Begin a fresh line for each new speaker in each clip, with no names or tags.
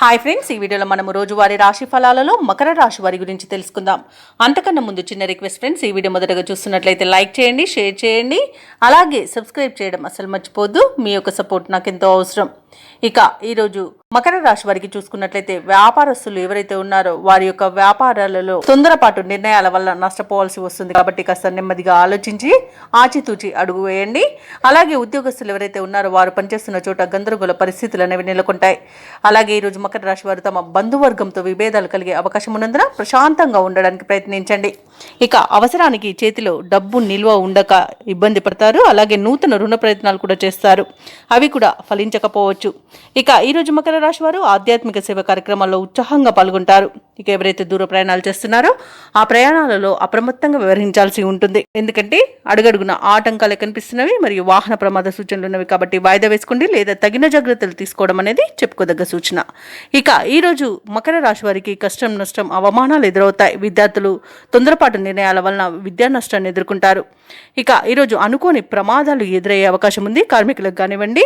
Hi friends, ఈ వీడియోలో మనము రోజువారీ రాశి ఫలాలలో మకర రాశి వారి గురించి తెలుసుకుందాం. అంతకన్నా ముందు చిన్న రిక్వెస్ట్ ఫ్రెండ్స్, ఈ వీడియో మొదటగా చూస్తున్నట్లయితే లైక్ చేయండి, షేర్ చేయండి, అలాగే సబ్స్క్రైబ్ చేయడం అసలు మర్చిపోద్దు. మీ యొక్క సపోర్ట్ నాకు ఎంతో అవసరం. ఇక ఈరోజు మకర రాశి వారికి చూసుకున్నట్లయితే వ్యాపారస్తులు ఎవరైతే ఉన్నారో వారి యొక్క వ్యాపారాలలో తొందరపాటు నిర్ణయాల వల్ల నష్టపోవాల్సి వస్తుంది. కాబట్టి కాస్త నెమ్మదిగా ఆలోచించి ఆచితూచి అడుగు వేయండి. అలాగే ఉద్యోగస్తులు ఎవరైతే ఉన్నారో వారు పనిచేస్తున్న చోట గందరగోళ పరిస్థితులు అనేవి నెలకొంటాయి. అలాగే ఈరోజు మకర రాశి వారు తమ బంధువర్గంతో విభేదాలు కలిగే అవకాశం ఉన్నందున ప్రశాంతంగా ఉండడానికి ప్రయత్నించండి. ఇక అవసరానికి చేతిలో డబ్బు నిల్వ ఉండక ఇబ్బంది పడతారు. అలాగే నూతన రుణ ప్రయత్నాలు కూడా చేస్తారు, అవి కూడా ఫలించకపోవచ్చు. ఇక ఈరోజు మకర రాశి వారు ఆధ్యాత్మిక సేవ కార్యక్రమాల్లో ఉత్సాహంగా పాల్గొంటారు. ఇక ఎవరైతే దూర ప్రయాణాలు చేస్తున్నారో ఆ ప్రయాణాలలో అప్రమత్తంగా వ్యవహరించాల్సి ఉంటుంది. ఎందుకంటే అడుగడుగున ఆటంకాలు కనిపిస్తున్నవి మరియు వాహన ప్రమాద సూచనలు ఉన్నవి. కాబట్టి వాయిదా వేసుకోండి లేదా తగిన జాగ్రత్తలు తీసుకోవడం అనేది చెప్పుకోదగ్గ సూచన. ఇక ఈరోజు మకర రాశి వారికి కష్టం, నష్టం, అవమానాలు ఎదురవుతాయి. విద్యార్థులు తొందరపాటు నిర్ణయాల వలన విద్యా నష్టాన్ని ఎదుర్కొంటారు. ఇక ఈరోజు అనుకోని ప్రమాదాలు ఎదురయ్యే అవకాశం ఉంది. కార్మికులకు కానివ్వండి,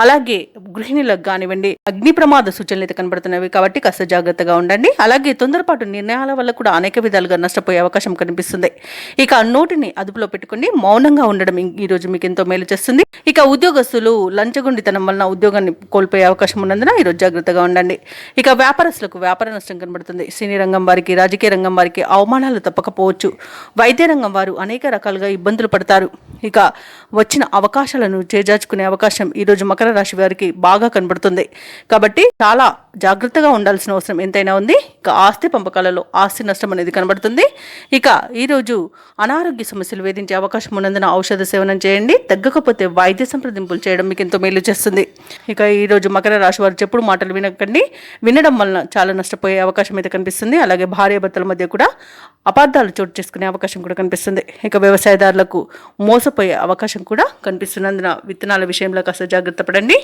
అలాగే గృహిణులకు కానివ్వండి అగ్ని ప్రమాద సూచనలు అయితే కనబడుతున్నవి. కాబట్టి కాస్త జాగ్రత్తగా ఉండండి. అలాగే తొందరపాటు నిర్ణయాల వల్ల కూడా అనేక విధాలుగా నష్టపోయే అవకాశం కనిపిస్తుంది. ఇక నోటిని అదుపులో పెట్టుకుని మౌనంగా ఉండడం ఈరోజు మీకు ఎంతో మేలు చేస్తుంది. ఇక ఉద్యోగస్తులు లంచగొండితనం వలన ఉద్యోగాన్ని కోల్పోయే అవకాశం ఉన్నందున ఈరోజు జాగ్రత్తగా ఉండండి. ఇక వ్యాపారస్తులకు వ్యాపార నష్టం కనబడుతుంది. సినీ రంగం వారికి, రాజకీయ రంగం వారికి అవమానాలు తప్పకపోవచ్చు. వైద్య రంగం వారు అనేక రకాలుగా ఇబ్బందులు పడతారు. ఇక వచ్చిన అవకాశాలను చేజార్చుకునే అవకాశం ఈరోజు మకర రాశి వారికి బాగా కనబడుతుంది. కాబట్టి చాలా జాగ్రత్తగా ఉండాల్సిన అవసరం ఎంతైనా ఉంది. ఇక ఆస్తి పంపకాలలో ఆస్తి నష్టం అనేది కనబడుతుంది. ఇక ఈరోజు అనారోగ్య సమస్యలు వేధించే అవకాశం ఉన్నందున ఔషధ సేవనం చేయండి. తగ్గకపోతే వైద్య సంప్రదింపులు చేయడం మీకు ఎంతో మేలు చేస్తుంది. ఇక ఈరోజు మకర రాశి వారు చెప్పుడు మాటలు వినకండి. వినడం వలన చాలా నష్టపోయే అవకాశం అయితే కనిపిస్తుంది. అలాగే భార్యాభర్తల మధ్య కూడా అపార్థాలు చోటు చేసుకునే అవకాశం కూడా కనిపిస్తుంది. ఇక వ్యవసాయదారులకు మోసపోయే అవకాశం కూడా కనిపిస్తున్నందున విత్తనాల విషయంలో కాస్త జాగ్రత్త పడండి.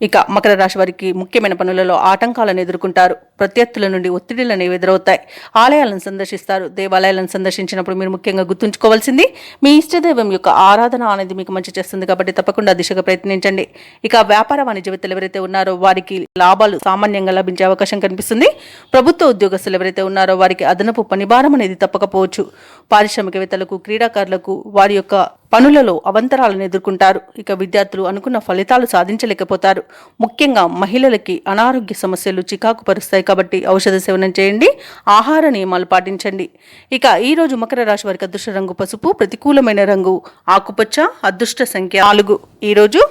ఇక మకర రాశి వారికి ముఖ్యమైన పనులలో ఆటంకాలను ఎదుర్కొంటారు. ప్రత్యర్థుల నుండి ఒత్తిడిలను ఎదురవుతాయి. ఆలయాలను సందర్శిస్తారు. దేవాలయాలను సందర్శించినప్పుడు మీరు ముఖ్యంగా గుర్తుంచుకోవాల్సింది మీ ఇష్టదైవం యొక్క ఆరాధన అనేది మీకు మంచి చేస్తుంది. కాబట్టి తప్పకుండా దిశగా ప్రయత్నించండి. ఇక వ్యాపార వాణిజ్యవేత్తలు ఎవరైతే ఉన్నారో వారికి లాభాలు సామాన్యంగా లభించే అవకాశం కనిపిస్తుంది. ప్రభుత్వ ఉద్యోగస్తులు ఎవరైతే ఉన్నారో వారికి అదనపు పనిభారం అనేది తప్పకపోవచ్చు. పారిశ్రామికవేత్తలకు, క్రీడాకారులకు వారి యొక్క పనులలో అవంతరాలను ఎదుర్కొంటారు. ఇక విద్యార్థులు అనుకున్న ఫలితాలు సాధించలేకపోతారు. ముఖ్యంగా మహిళలకి అనారోగ్య సమస్యలు చికాకు పరుస్తాయి. కాబట్టి ఔషధ సేవనం చేయండి, ఆహార నియమాలు పాటించండి. ఇక ఈరోజు మకర రాశి వారికి అదృష్ట రంగు పసుపు, ప్రతికూలమైన రంగు ఆకుపచ్చ, అదృష్ట సంఖ్య 4. ఈరోజు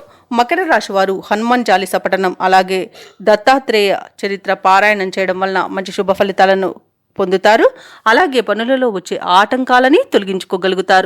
మకర రాశి వారు హనుమాన్ చాలీసా పఠనం, అలాగే దత్తాత్రేయ చరిత్ర పారాయణం చేయడం వలన మంచి శుభ ఫలితాలను పొందుతారు. అలాగే పనులలో వచ్చే ఆటంకాలని తొలగించుకోగలుగుతారు.